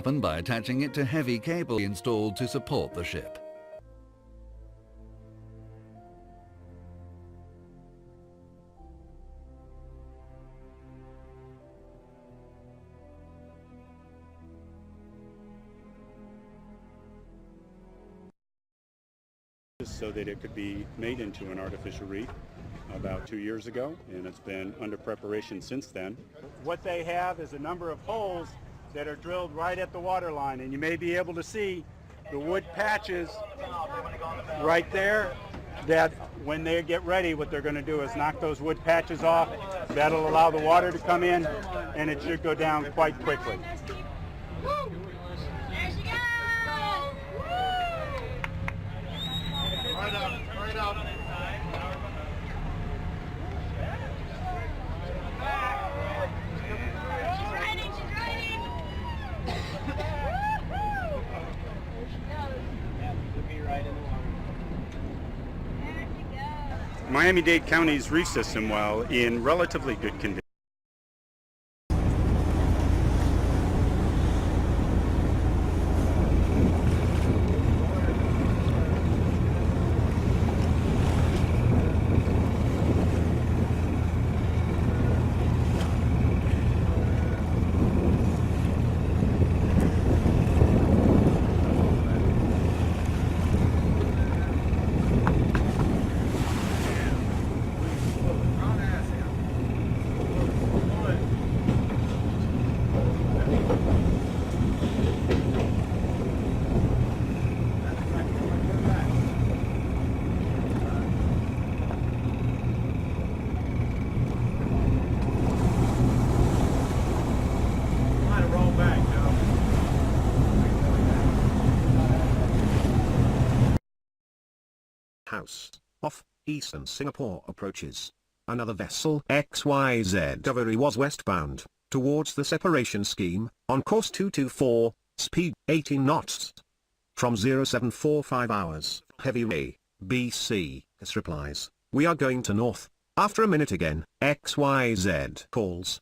happen by attaching it to heavy cable installed to support the ship. So that it could be made into an artificial reef about 2 years ago, and it's been under preparation since then. What they have is a number of holes that are drilled right at the water line, and you may be able to see the wood patches right there, that when they get ready, what they're going to do is knock those wood patches off. That'll allow the water to come in, and it should go down quite quickly. Right up. She's riding. Miami-Dade County's reef system, while in relatively good condition, house off eastern Singapore approaches. Another vessel XYZ Discovery was westbound, towards the separation scheme, on course 224, speed 18 knots. From 0745 hours, heavy A, BC, S replies, we are going to north. After a minute again, XYZ calls.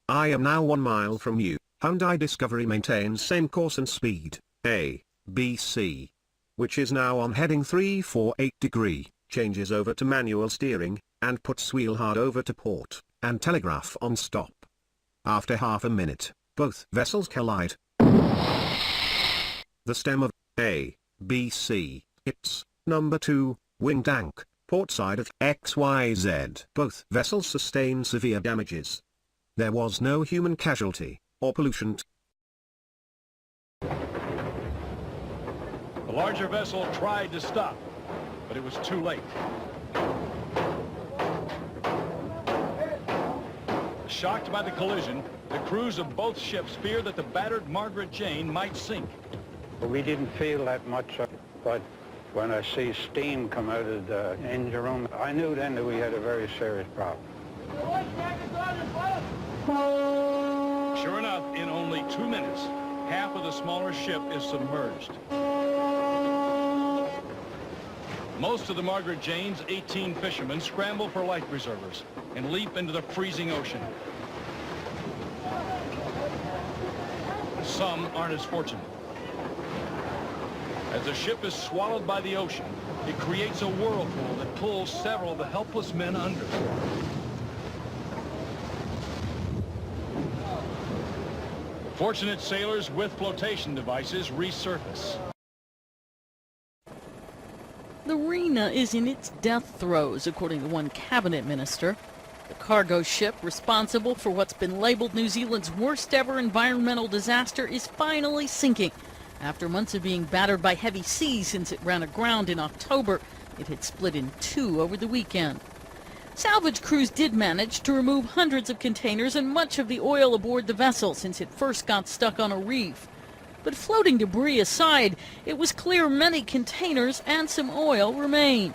I am now 1 mile from you. Hyundai Discovery maintains same course and speed, A, BC, which is now on heading 348 degree, changes over to manual steering, and puts wheel hard over to port, and telegraph on stop. After half a minute, both vessels collide. The stem of A, BC, hits, number 2, wing tank, port side of XYZ. Both vessels sustain severe damages. There was no human casualty, or pollution. The larger vessel tried to stop, but it was too late. Shocked by the collision, the crews of both ships feared that the battered Margaret Jane might sink. We didn't feel that much, but when I see steam come out of the engine room, I knew then that we had a very serious problem. Sure enough, in only 2 minutes, half of the smaller ship is submerged. Most of the Margaret Jane's 18 fishermen scramble for life preservers and leap into the freezing ocean. Some aren't as fortunate. As the ship is swallowed by the ocean, it creates a whirlpool that pulls several of the helpless men under. Fortunate sailors with flotation devices resurface. The Rena is in its death throes, according to one cabinet minister. The cargo ship responsible for what's been labeled New Zealand's worst ever environmental disaster is finally sinking. After months of being battered by heavy seas since it ran aground in October, it had split in two over the weekend. Salvage crews did manage to remove hundreds of containers and much of the oil aboard the vessel since it first got stuck on a reef. But floating debris aside, it was clear many containers and some oil remain.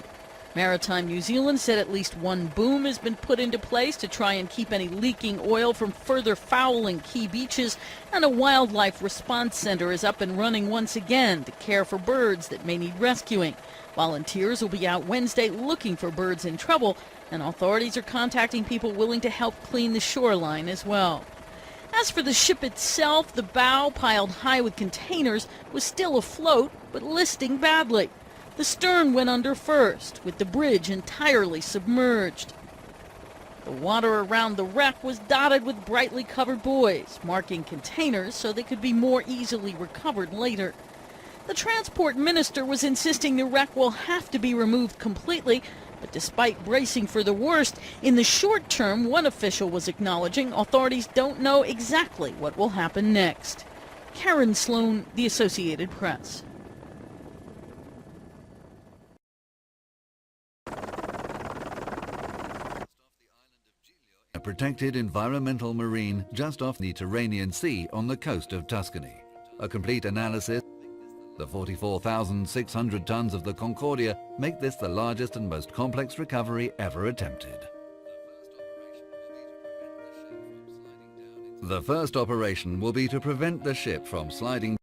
Maritime New Zealand said at least one boom has been put into place to try and keep any leaking oil from further fouling key beaches, and a wildlife response center is up and running once again to care for birds that may need rescuing. Volunteers will be out Wednesday looking for birds in trouble, and authorities are contacting people willing to help clean the shoreline as well. As for the ship itself, the bow, piled high with containers, was still afloat, but listing badly. The stern went under first, with the bridge entirely submerged. The water around the wreck was dotted with brightly colored buoys, marking containers so they could be more easily recovered later. The transport minister was insisting the wreck will have to be removed completely, but despite bracing for the worst, in the short term, one official was acknowledging authorities don't know exactly what will happen next. Karen Sloan, The Associated Press. A protected environmental marine just off the Mediterranean Sea on the coast of Tuscany. A complete analysis. The 44,600 tons of the Concordia make this the largest and most complex recovery ever attempted. The first operation will be to prevent the ship from sliding